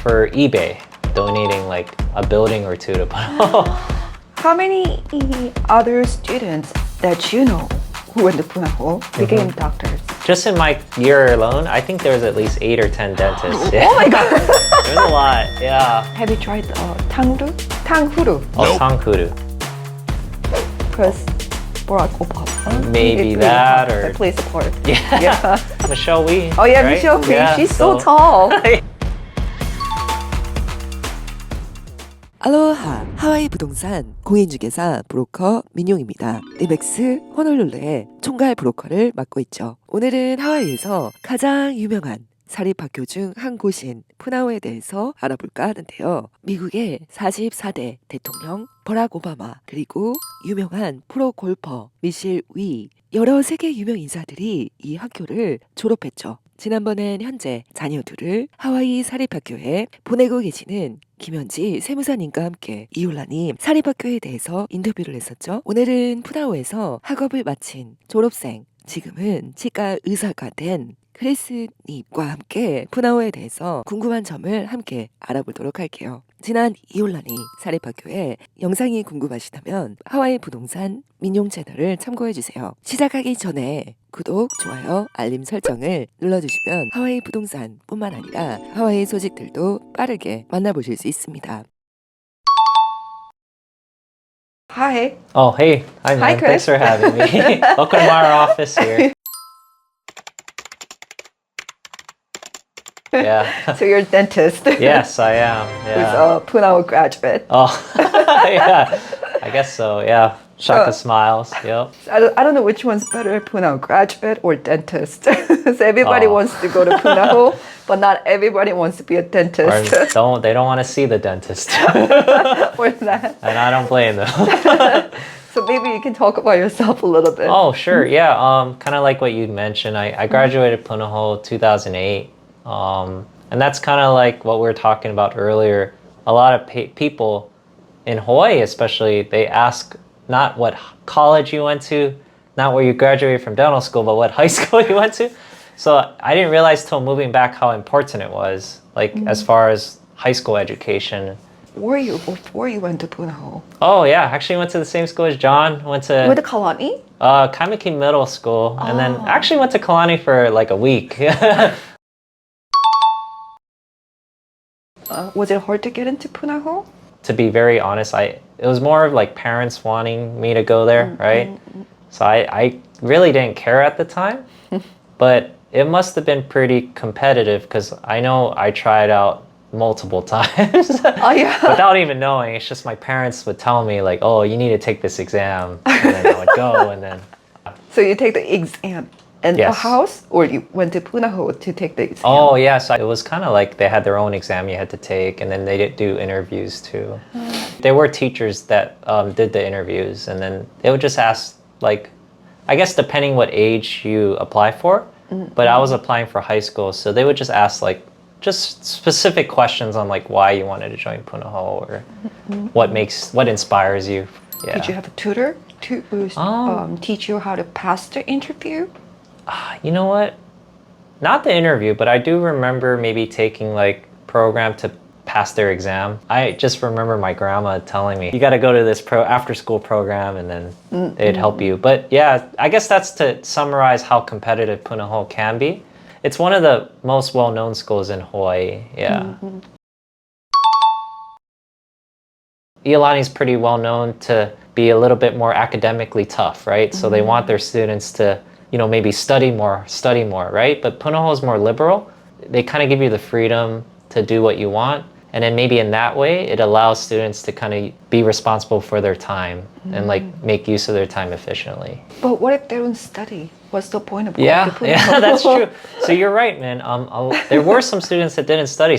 for eBay, donating like a building or two to Punahou. How many other students that you know who went to Punahou became doctors? Just in my year alone, I think there was at least 8 or 10 dentists. Yeah. Oh my god! There's a lot, yeah. Have you tried 탕후루? 탕후루. Oh, 탕후루. Because Barack Obama. Maybe that or... That plays a part. Yeah. Michelle Wee. Oh yeah, right? Michelle Wee. Yeah, She's so tall. 알로하 하와이 부동산 공인중개사 브로커 민용입니다. 리맥스 호놀룰루의 총괄 브로커를 맡고 있죠. 오늘은 하와이에서 가장 유명한 사립학교 중 한 곳인 푸나호에 대해서 알아볼까 하는데요. 미국의 44대 대통령 버락 오바마 그리고 유명한 프로 골퍼 미셸 위 여러 세계 유명 인사들이 이 학교를 졸업했죠. 지난번엔 현재 자녀 둘을 하와이 사립학교에 보내고 계시는 김현지 세무사님과 함께 이올라님 사립학교에 대해서 인터뷰를 했었죠. 오늘은 푸나호에서 학업을 마친 졸업생, 지금은 치과의사가 된 크리스 닙과 함께 푸나호에 대해서 궁금한 점을 함께 알아보도록 할게요. 지난 이올라니 사립학교에 영상이 궁금하시다면 하와이 부동산 민용 채널을 참고해주세요. 시작하기 전에 구독, 좋아요, 알림 설정을 눌러주시면 하와이 부동산 뿐만 아니라 하와이 소식들도 빠르게 만나보실 수 있습니다. Hi. Oh, hey. Hi, man. Hi, Chris. Thanks for having me. Welcome to our office here. Yeah. So you're a dentist. Yes, I am. Who's Yeah. a Punahou graduate. Oh, yeah. I guess so. Yeah. Shaka smiles. Yep. I don't know which one's better, Punahou graduate or dentist. So everybody Oh. wants to go to Punahou, but not everybody wants to be a Or dentist. they don't want to see the dentist. Or that. And I don't blame them. So maybe you can talk about yourself a little bit. Oh, sure. Yeah. Kind of like what you mentioned. I graduated Punahou 2008. And that's kind of like what we were talking about earlier. A lot of people in Hawaii, especially, they ask not what college you went to, not where you graduated from dental school, but what high school you went to. So I didn't realize till moving back how important it was, like as far as high school education. Where were you before you went to Punahou? Oh yeah, actually went to the same school as John. Went to You went to Kalani? Kaimaki Middle School, and then actually went to Kalani for like a week. Was it hard to get into Punahou? To be very honest, it was more of like parents wanting me to go there, right? So I really didn't care at the time, but it must have been pretty competitive because I know I tried out multiple times Oh yeah. without even knowing. It's just my parents would tell me like, oh, you need to take this exam, and then I would go, and then So you take the exam in the Yes. house, or you went to Punahou to take the exam? oh yeah, so it was kind of like they had their own exam you had to take, and then they did do interviews too. There were teachers that did the interviews, and then they would just ask like, I guess depending what age you apply for, but I was applying for high school, so they would just ask like just specific questions on like why you wanted to join Punahou or what inspires you. Yeah. Did you have a tutor to teach you how to pass the interview? You know what? Not the interview, but I do remember maybe taking like program to pass their exam. I just remember my grandma telling me, you got to go to this after school program and then they'd help you. But yeah, I guess that's to summarize how competitive Punahou can be. It's one of the most well-known schools in Hawaii. Yeah. Iolani's pretty well known to be a little bit more academically tough, right? So they want their students to, maybe study more, right? But Punahou is more liberal. They kind of give you the freedom to do what you want. And then maybe in that way, it allows students to kind of be responsible for their time and like make use of their time efficiently. But what if they don't study? What's the point of going Yeah, to Punahou? yeah, that's true. So you're right, man. There were some students that didn't study,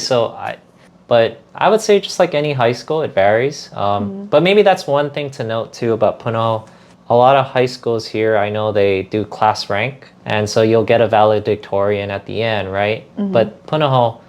but I would say just like any high school, it varies. But maybe that's one thing to note too about Punahou. A lot of high schools here, I know they do class rank, and so you'll get a valedictorian at the end, right? But Punahou,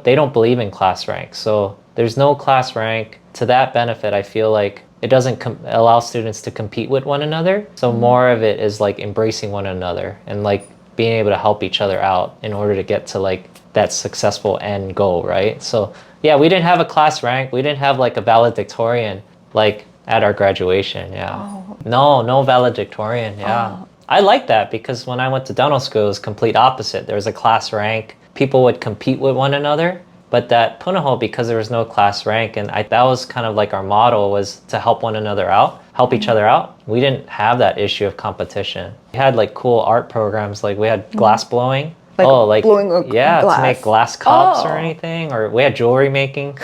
they don't believe in class rank. So there's no class rank. To that benefit, I feel like it doesn't allow students to compete with one another. So more of it is like embracing one another and like being able to help each other out in order to get to like that successful end goal, right? So yeah, we didn't have a class rank. We didn't have like a valedictorian like at our graduation. Yeah. Oh. No valedictorian. Yeah. Oh. I like that because when I went to dental school, it was complete opposite. There was a class rank. People would compete with one another. But that Punahou, because there was no class rank, and that was kind of like our motto, was to help one another out, help each other out. We didn't have that issue of competition. We had like cool art programs, like we had glass blowing. Like blowing a glass. To make glass cups or Oh. anything. Or we had jewelry making.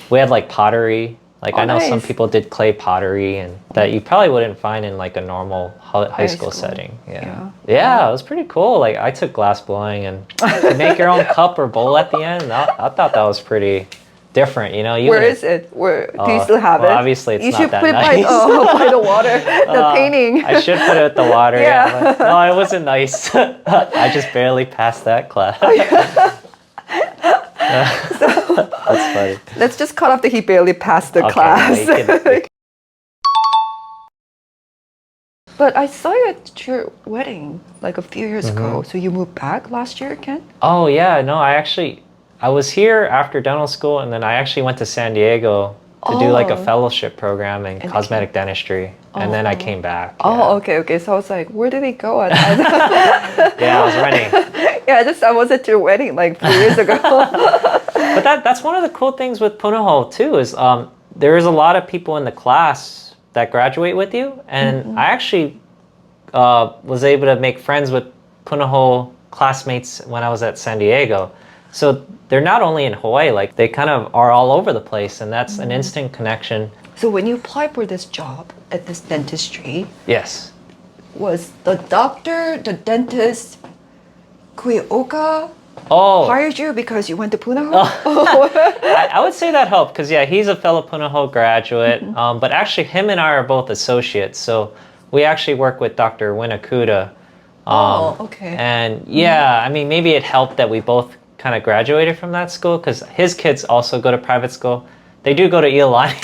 We had like pottery. Like I know some nice. people did clay pottery, and that you probably wouldn't find in like a normal high school setting. Yeah, it was pretty cool. Like I took glass blowing, and to make your own cup or bowl at the end. I thought that was pretty different. You know, Where is it? Where do you still have it? Obviously, it's you not should that put nice. it by the water, the painting. I should put it at the water. Yeah. Yeah, but no, it wasn't nice. I just barely passed that class. That's funny. Let's just cut off that he barely passed the Okay, class. we can- But I saw you at your wedding like a few years ago. So you moved back last year again? Oh yeah, no, I was here after dental school, and then I actually went to San Diego to do like a Oh. fellowship program in cosmetic dentistry, and then I came back. Oh, okay. So I was like, where did he go? Yeah, I was running. Yeah, I was at your wedding like 3 years ago. But that's one of the cool things with Punahou too is there is a lot of people in the class that graduate with you, and I actually was able to make friends with Punahou classmates when I was at San Diego. So they're not only in Hawaii, like they kind of are all over the place, and that's an instant connection. So when you applied for this job at this dentistry, Yes. was the doctor, the dentist, Kuioka Oh, hired you because you went to Punahou? I would say that helped because, yeah, he's a fellow Punahou graduate, but actually him and I are both associates. So we actually work with Dr. Winakuda. Okay. And yeah, I mean, maybe it helped that we both kind of graduated from that school because his kids also go to private school. They do go to Iolani.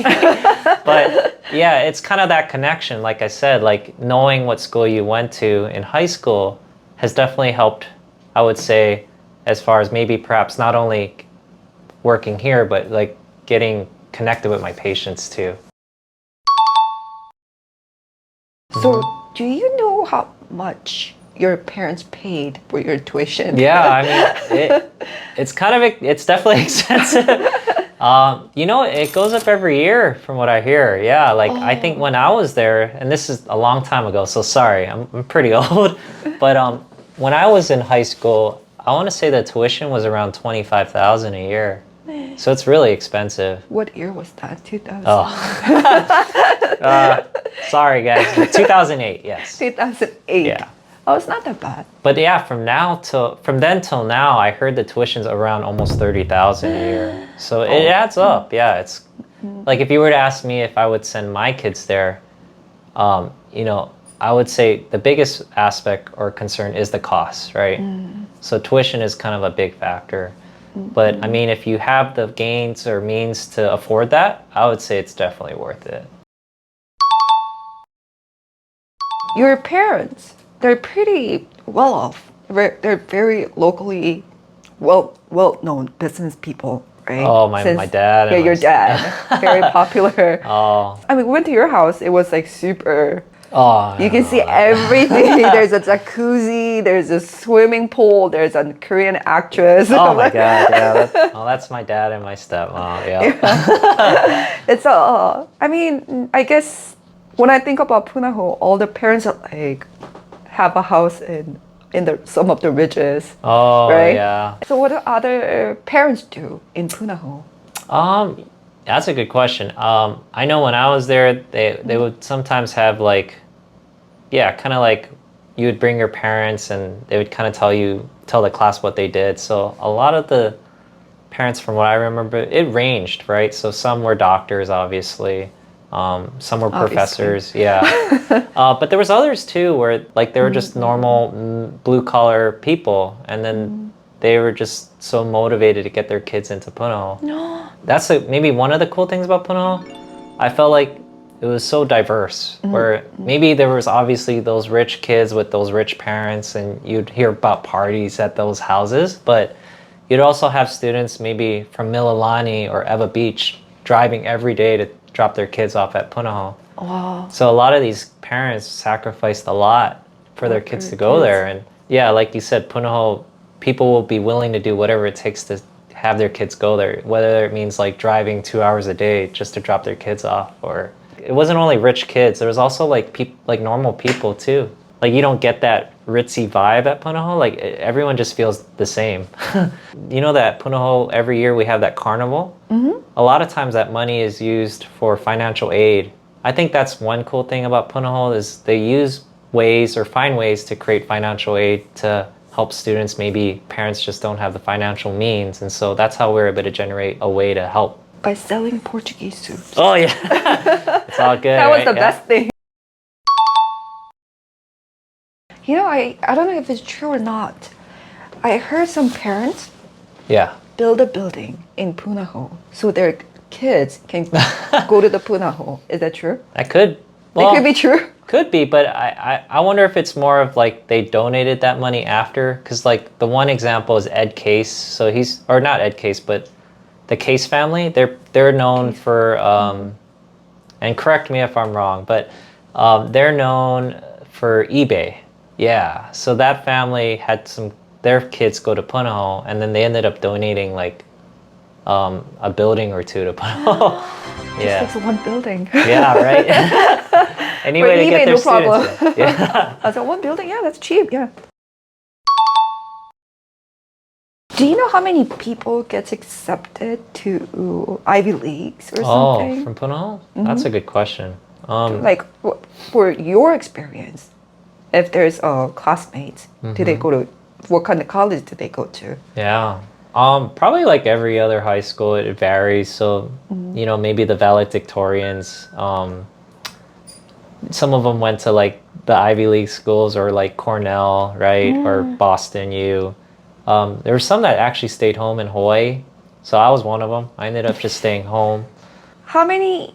But yeah, it's kind of that connection. Like I said, like knowing what school you went to in high school has definitely helped, I would say, as far as maybe perhaps not only working here, but like getting connected with my patients too. So do you know how much your parents paid for your tuition? Yeah, I mean, it's definitely expensive. You know, it goes up every year from what I hear. Yeah, like I think when I was there, and this is a long time ago, so sorry, I'm pretty old. But when I was in high school, I want to say the tuition was around $25,000 a year. So it's really expensive. What year was that? 2000? Oh. Sorry, guys. 2008, yes. 2008. Yeah. Oh, it's not that bad. But yeah, from then till now, I heard the tuition's around almost $30,000 a year. So it adds up. Yeah, it's like if you were to ask me if I would send my kids there, you know, I would say the biggest aspect or concern is the cost, right? So tuition is kind of a big factor. But I mean, if you have the gains or means to afford that, I would say it's definitely worth it. Your parents, they're pretty well off. They're very locally well-known business people, right? Oh, my dad. Yeah, and your my- dad. Very popular. Oh. I mean, we went to your house. It was like super. Oh. You can see everything. There's a jacuzzi. There's a swimming pool. There's a Korean actress. Oh my God! Yeah, that's my dad and my stepmom. Yeah. It's I mean, I guess when I think about Punahou, all the parents are like have a house in some of the ridges. Oh right? yeah. So what do other parents do in Punahou? That's a good question. I know when I was there, they would sometimes have like, yeah, kind of like you would bring your parents and they would kind of tell the class what they did. So a lot of the parents, from what I remember, it ranged, right? So some were doctors, obviously. Some were professors, yeah. But there was others too where like they were just normal blue collar people, and then they were just so motivated to get their kids into Punahou. That's maybe one of the cool things about Punahou. I felt like it was so diverse, where maybe there was obviously those rich kids with those rich parents, and you'd hear about parties at those houses, but you'd also have students maybe from Mililani or Eva Beach driving every day to drop their kids off at Punahou. Wow. So a lot of these parents sacrificed a lot for their kids to go there. And yeah, like you said, Punahou, people will be willing to do whatever it takes to have their kids go there, whether it means like driving 2 hours a day just to drop their kids off. Or it wasn't only rich kids, there was also like like normal people too. Like you don't get that ritzy vibe at Punahou. Like everyone just feels the same. You know that Punahou, every year we have that carnival. A lot of times that money is used for financial aid. I think that's one cool thing about Punahou is they use ways or find ways to create financial aid to help students. Maybe parents just don't have the financial means, and so that's how we're able to generate a way to help. By selling Portuguese soups. Oh yeah, it's all good. That was right? the best thing. You know, I don't know if it's true or not. I heard some parents Yeah. build a building in Punahou so their kids can go to the Punahou. Is that true? That could. It could be true. Could be, but I wonder if it's more of like they donated that money after, because like the one example is Ed Case. So he's, or not Ed Case, but the Case family. They're known for, and correct me if I'm wrong, but they're known for eBay. Yeah. So that family had their kids go to Punahou, and then they ended up donating like a building or two to Punahou. Yeah. Just like one building. Yeah, right. Any way to get their no problem. students in. Yeah. I said, one building? Yeah, that's cheap. Yeah. Do you know how many people gets accepted to Ivy Leagues or something? Oh, from Punahou? That's a good question. Like, for your experience, if there's classmates, do they go to, what kind of college do they go to? Yeah. Probably like every other high school, it varies. So, you know, maybe the valedictorians, some of them went to like the Ivy League schools or like Cornell, right? Or Boston U. There were some that actually stayed home in Hawaii. So I was one of them. I ended up just staying home. How many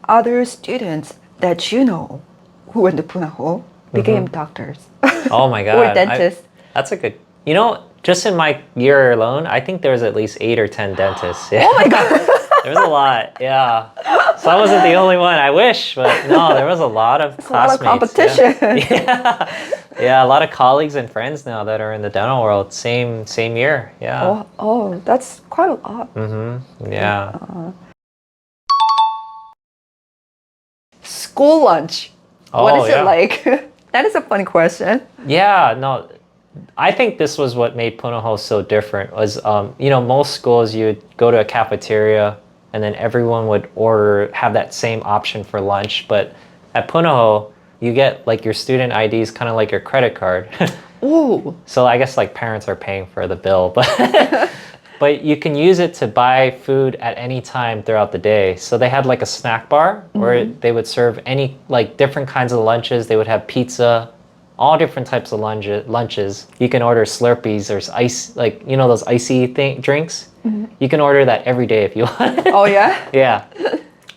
other students that you know who went to Punahou became doctors? Oh my God. Or dentists? That's a good, you know, just in my year alone, I think there was at least 8 or 10 dentists. Yeah. Oh my God. There was a lot, yeah. So I wasn't the only one. I wish, but no, there was a lot of classmates. A lot of competition. Yeah. Yeah, a lot of colleagues and friends now that are in the dental world. Same year, yeah. Oh, that's quite a lot. Yeah. School lunch. What is yeah. it like? That is a funny question. Yeah, no, I think this was what made Punahou so different was, you know, most schools you'd go to a cafeteria and then everyone would have that same option for lunch. But at Punahou, you get like your student IDs kind of like your credit card. Ooh. So I guess like parents are paying for the bill, but you can use it to buy food at any time throughout the day. So they had like a snack bar where they would serve any like different kinds of lunches. They would have pizza, all different types of lunches. You can order Slurpees. There's ice, like, you know, those icy drinks. You can order that every day if you want. Oh yeah? Yeah.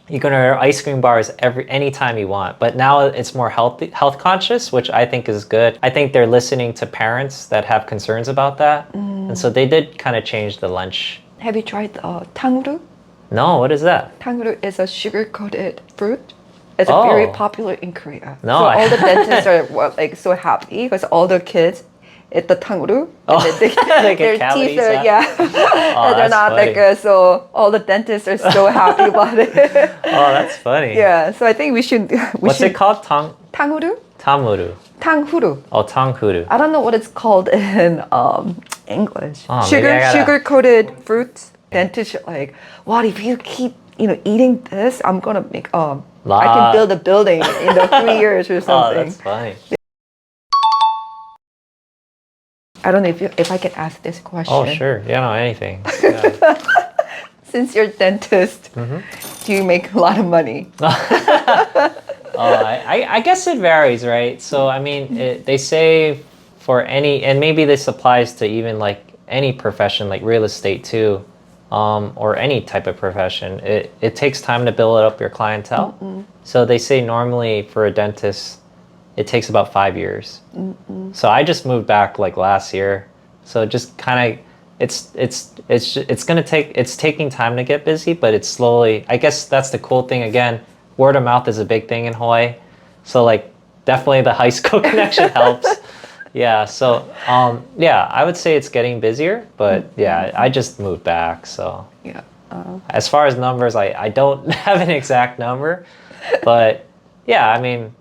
You can order ice cream bars anytime you want. But now it's more health conscious, which I think is good. I think they're listening to parents that have concerns about that. And so they did kind of change the lunch. Have you tried tanguru? No, what is that? Tanguru is a sugar-coated fruit. It's very popular in Korea. No, so all the dentists are like so happy because all the kids eat the tanguru. And They get their cavities, teeth are, yeah. and they're that's not funny. that good. So all the dentists are so happy about it. Oh, that's funny. Yeah, so I think we should. What's it called? Tanguru? Tamuru. Tanghuru. Oh, tanghuru. I don't know what it's called in English. Oh, maybe I gotta- Sugar-coated fruits. Dentists are like, what if you keep eating this? I'm gonna make I can build a building in the 3 years or Oh, something. that's funny. I don't know if I can ask this question. Oh, sure. Yeah, no, anything. Yeah. Since you're a dentist, do you make a lot of money? I guess it varies, right? So, I mean, they say for any, and maybe this applies to even like any profession, like real estate too, or any type of profession. It takes time to build up your clientele. So they say normally for a dentist, it takes about 5 years. So I just moved back like last year. So just kind of, it's taking time to get busy, but it's slowly. I guess that's the cool thing. Again, word of mouth is a big thing in Hawaii, so like definitely the high school connection helps. Yeah, so yeah, I would say it's getting busier, but yeah, I just moved back, so Yeah. as far as numbers, I don't have an exact number, but yeah, I mean,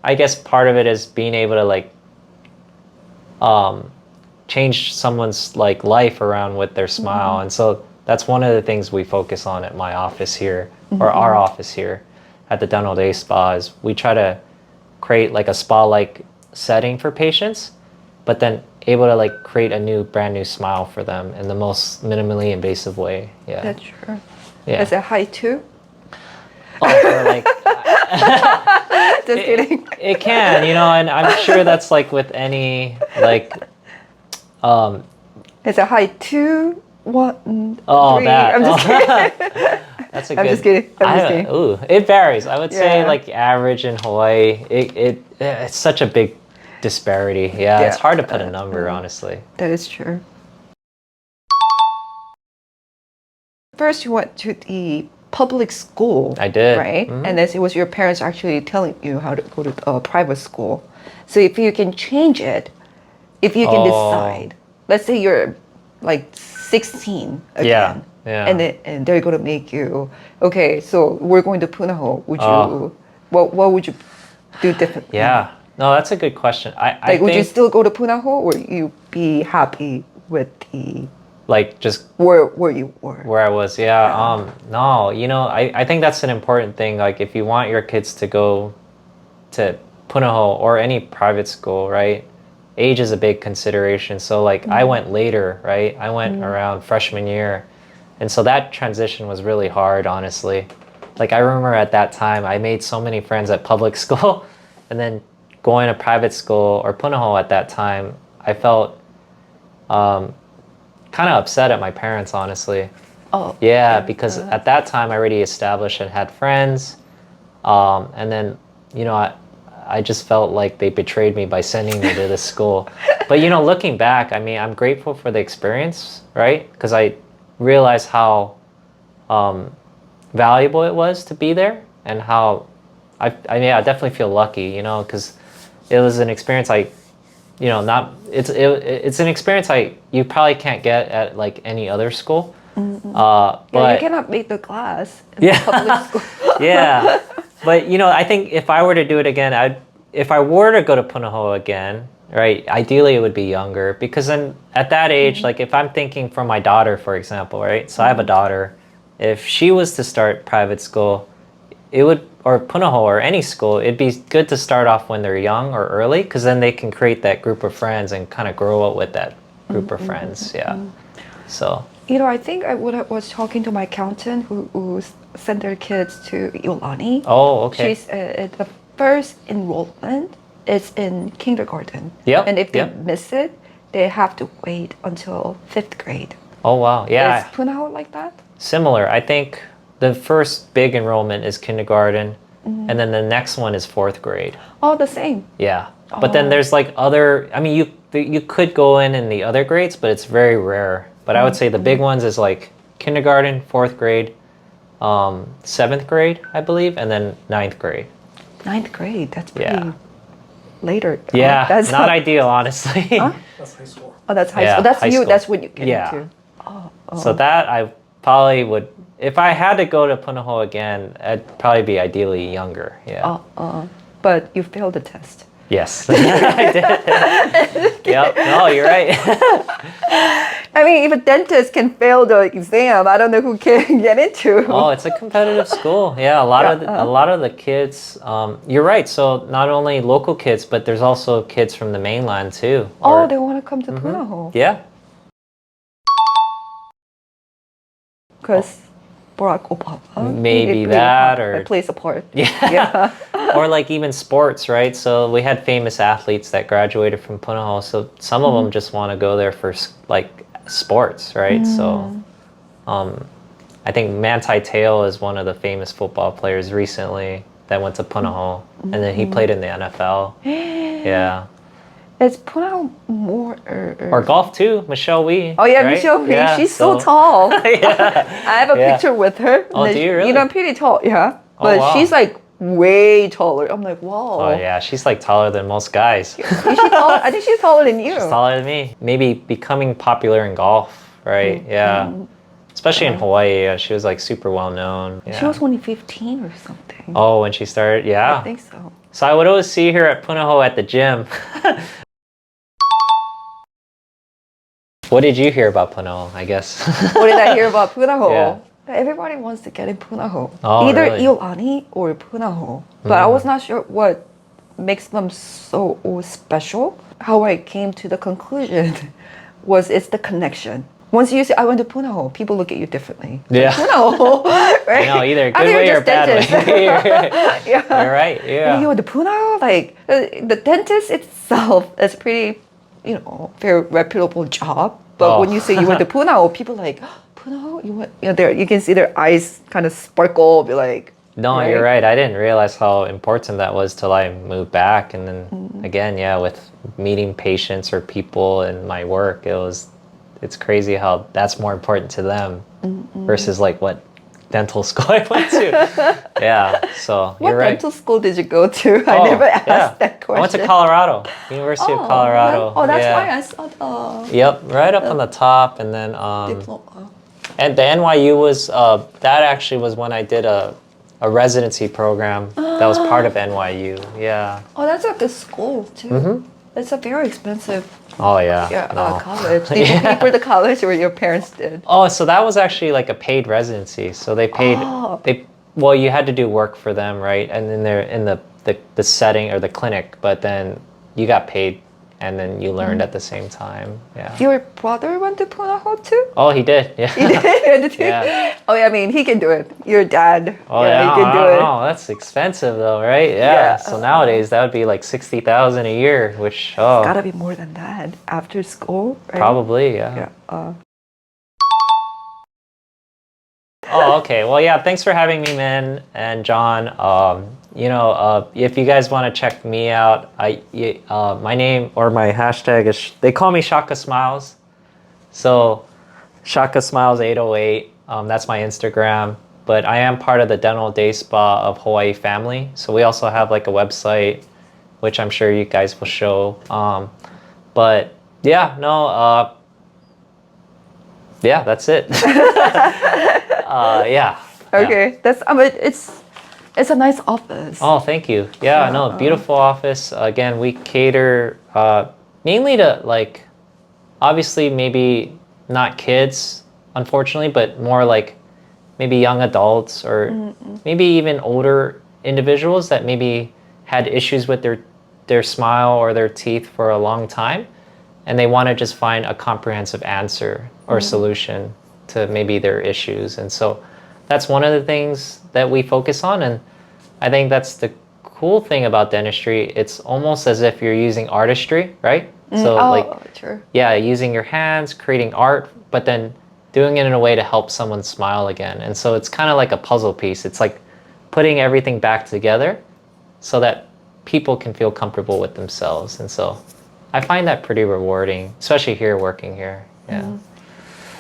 I guess part of it is being able to like change someone's like life around with their smile, and so that's one of the things we focus on at my office here, or our office here at the Dental Day Spa, is we try to create like a spa-like setting for patients, but then able to like create a brand new smile for them in the most minimally invasive way. Yeah. That's true. Yeah. Is it high too? Oh, for like Just kidding. it can, and I'm sure that's like with any like Is it high 2, 1, oh 3? that I'm just kidding. that's a I'm good just kidding. I'm just kidding. Ooh, it varies. I would say Yeah. like average in Hawaii. It's such a big disparity. Yeah, it's hard to put a number, honestly. That is true. First, you went to the public school. I did. Right? Mhm. And then it was your parents actually telling you how to go to a private school. So if you can change it, if you can decide, let's say you're like 16 again. Yeah. And they're going to make you, okay, so we're going to Punahou. Would Oh. you, what would you do differently? Yeah. No, that's a good question. I Like, would you think still go to Punahou, or you be happy with the like just where you were? where I was. Yeah. No, I think that's an important thing. Like if you want your kids to go to Punahou or any private school, right? Age is a big consideration. So like I went later, right? I went around freshman year. And so that transition was really hard, honestly. Like I remember at that time, I made so many friends at public school, and then going to private school or Punahou at that time, I felt kind of upset at my parents, honestly. Oh. Yeah, because at that time I already established and had friends. And then, I just felt like they betrayed me by sending me to this school. But, looking back, I mean, I'm grateful for the experience, right? Because I realized how valuable it was to be there, and how I definitely feel lucky, because it was an experience it's an experience you probably can't get at like any other school. But Yeah, you cannot make the class in Yeah. public school. yeah, but I think if I were to do it again, if I were to go to Punahou again, right? Ideally, it would be younger, because then at that age, like if I'm thinking for my daughter, for example, right? So I have a daughter. If she was to start private school, or Punahou or any school, it'd be good to start off when they're young or early, because then they can create that group of friends and kind of grow up with that group of friends. Yeah. So. I think I was talking to my accountant who sent their kids to Iolani. Oh, okay. She's the first enrollment is in kindergarten. Yep, And if they yep. miss it, they have to wait until 5th grade. Oh wow. Yeah. Is Punahou like that? Similar. I think the first big enrollment is kindergarten, and then the next one is 4th grade. Oh, the same. Yeah. But then there's like you could go in the other grades, but it's very rare. But I would say the big ones is like kindergarten, 4th grade, 7th grade, I believe, and then 9th grade. 9th grade. That's pretty Yeah. later. Yeah. That's not ideal, honestly. Huh? That's high school. Oh, that's high Yeah, school. That's high you. school. That's when you get Yeah. into. So that I probably would, if I had to go to Punahou again, I'd probably be ideally younger. Yeah. But you failed the test. Yes. I did. Yep. No, you're right. I mean, if a dentist can fail the exam, I don't know who can get into. Oh, it's a competitive school. Yeah, a lot of the kids. You're right. So not only local kids, but there's also kids from the mainland too. Oh, they want to come to Punahou. Yeah. Because Barack Obama. Maybe it that, or- it plays a part. Yeah. Or like even sports, right? So we had famous athletes that graduated from Punahou. So some of them just want to go there for like sports, right? So I think Manti Te'o is one of the famous football players recently that went to Punahou, and then he played in the NFL. Yeah. It's Punahou more. Or golf too, Michelle Wee. Oh yeah, right? Michelle Wee. Yeah, She's so tall. yeah. I have a Yeah. picture with her. Oh, And do you really? You know, pretty tall. Yeah, Oh, but wow. she's like way taller. I'm like, wow. Oh yeah, she's like taller than most guys. Is she taller? I think she's taller than you. She's taller than me. Maybe becoming popular in golf, right? Yeah. Especially in Hawaii, she was like super well known. Yeah. She was only 15 or something. Oh, when she started, yeah. I think so. So I would always see her at Punahou at the gym. What did you hear about Punahou, I guess? What did I hear about Punahou? Yeah. Everybody wants to get in Punahou. Oh, Either really? Iolani or Punahou. But I was not sure what makes them so special. How I came to the conclusion was it's the connection. Once you say, I went to Punahou, people look at you differently. Yeah. Punahou, right? No, either I good think way you're or just bad dentist. way. Yeah. You're right, yeah. You went to Punahou, like the dentist itself is pretty, very reputable job. But Oh. when you say you went to Punahou, people are like, Punahou, you went, you can see their eyes kind of sparkle, be like, No, right? you're right. I didn't realize how important that was till I moved back. And then again, yeah, with meeting patients or people in my work, it's crazy how that's more important to them versus like what dental school I went to. Yeah, so What you're right. dental school did you go to? I never asked that question. I went to Colorado, University of Colorado. Oh, that's yeah. why I saw the Yep, right up on the top, and then diploma. and the NYU was that actually was when I did a residency program that was part of NYU. Yeah. Oh, that's a good school too. It's a very expensive Oh yeah. No. college. Did you pay for the college or your parents did? Oh, so that was actually like a paid residency. So they paid. Oh. Well, you had to do work for them, right? And then they're in the setting or the clinic, but then you got paid, and then you learned at the same time. Yeah. Your brother went to Punahou too? Oh, he did. Yeah. He did? Yeah. Oh, yeah, I mean, he can do it. Your dad. Oh yeah, yeah, he can do it. Oh, that's expensive though, right? Yeah. Yeah. So nowadays that would be like 60,000 a year, which Gotta be more than that after school, right? probably yeah. Yeah. Oh, okay. Well, yeah. Thanks for having me, Min and John. If you guys want to check me out, my name or my hashtag is they call me Shaka Smiles. So, Shaka Smiles 808. That's my Instagram. But I am part of the Dental Day Spa of Hawaii Family. So we also have like a website, which I'm sure you guys will show. But yeah, no. Yeah, that's it. Yeah. Okay, that's. It's a nice office. Oh, thank you. Yeah, no, beautiful office. Again, we cater mainly to like, obviously maybe not kids, unfortunately, but more like maybe young adults or maybe even older individuals that maybe had issues with their smile or their teeth for a long time, and they want to just find a comprehensive answer or solution to maybe their issues. And so that's one of the things that we focus on. And I think that's the cool thing about dentistry. It's almost as if you're using artistry, right? So true. yeah, using your hands, creating art, but then doing it in a way to help someone smile again. And so it's kind of like a puzzle piece. It's like putting everything back together so that people can feel comfortable with themselves. And so I find that pretty rewarding, especially here working here. Yeah.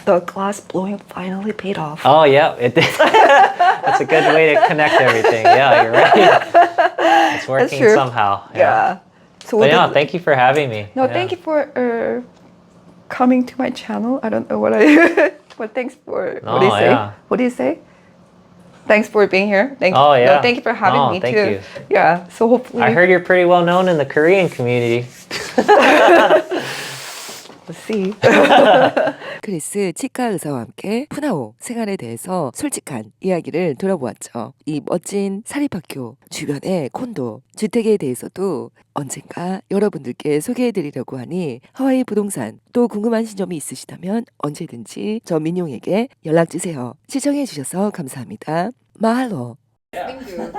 The glass blowing finally paid off. Oh yeah, it did. That's a good way to connect everything. Yeah, you're right. It's working true. somehow. Yeah. So But yeah, thank you for having me. No, Yeah. thank you for coming to my channel. I don't know what but thanks for what do you say? yeah. What do you say? Thanks for being here. Oh, yeah. No, thank you for having me thank too. you. Yeah. So hopefully I heard you're pretty well known in the Korean community. Let's see. 크리스 치과의사와 함께 푸나호 생활에 대해서 솔직한 이야기를 들어보았죠. 이 멋진 사립학교 주변의 콘도 주택에 대해서도 언젠가 여러분들께 소개해드리려고 하니 하와이 부동산 또 궁금하신 점이 있으시다면 언제든지 저 민용에게 연락주세요. 시청해주셔서 감사합니다. 마할로. Thank you.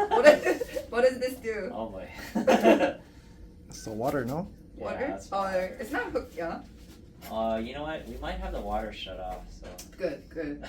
What does this do? Oh boy. It's the water, no? Water? Oh, it's not hooked, yeah. You know what? We might have the water shut off. So. Good.